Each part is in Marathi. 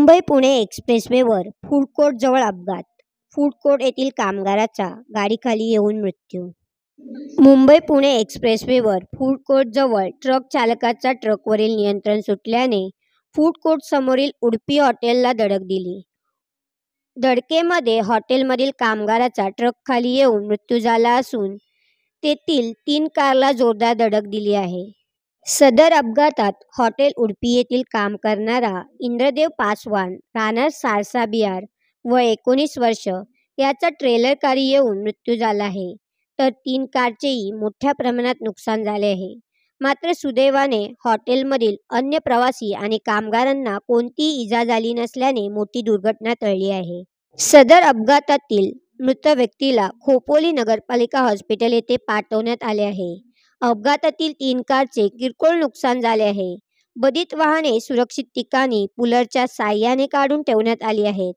मुंबई-पुणे एक्स्प्रेसवेवर फूड कोर्टजवळ अपघात, फूड कोर्ट येथील कामगाराचा गाडीखाली येऊन मृत्यू. मुंबई-पुणे एक्स्प्रेसवेवर फूड कोर्टजवळ ट्रक चालकाचा ट्रकवरील नियंत्रण सुटल्याने फूड कोर्टसमोरील उडुपी हॉटेलला धडक दिली. धडकेमध्ये हॉटेलमधील कामगाराचा ट्रकखाली येऊन मृत्यू झाला असून तेथील 3 कारला जोरदार धडक दिली आहे. सदर अपघातात हॉटेल उडुपी येथील काम करणारा इंद्रदेव पासवान राहणार सारसा बिहार वय 19 वर्ष याचा ट्रेलर खाली येऊन मृत्यू झाला आहे, तर 3 कारचेही मोठ्या प्रमाणात नुकसान झाले आहे. मात्र सुदैवाने हॉटेलमधील अन्य प्रवासी आणि कामगारांना कोणतीही इजा झाली नसल्याने मोठी दुर्घटना टळली आहे. सदर अपघातातील मृत व्यक्तीला खोपोली नगरपालिका हॉस्पिटल येथे पाठवण्यात आले आहे. अपघातातील 3 कारचे किरकोळ नुकसान झाले आहे. बाधित वाहने सुरक्षित ठिकाणी पुलरच्या साहाय्याने काढून ठेवण्यात आली आहेत.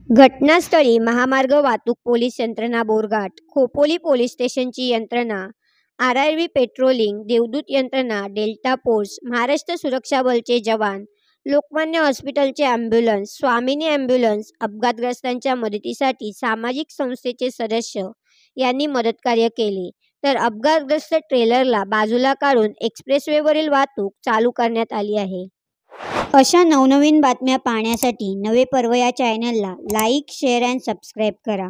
घटनास्थळी महामार्ग वाहतूक पोलीस यंत्रणा बोरघाट, खोपोली पोलीस स्टेशनची यंत्रणा, RRV पेट्रोलिंग, देवदूत यंत्रणा, डेल्टा फोर्स, महाराष्ट्र सुरक्षा बलचे जवान, लोकमान्य हॉस्पिटलचे ॲम्ब्युलन्स, स्वामिनी ॲम्ब्युलन्स, अपघातग्रस्तांच्या मदतीसाठी सामाजिक संस्थेचे सदस्य यांनी मदतकार्य केले, तर अपघातग्रस्त ट्रेलरला बाजूला काढून एक्स्प्रेसवेवरील वाहतूक चालू करण्यात आली आहे. अशा नवनवीन बातम्या पाहण्यासाठी नवे पर्व या चॅनलला लाईक, शेअर अँड सबस्क्राईब करा.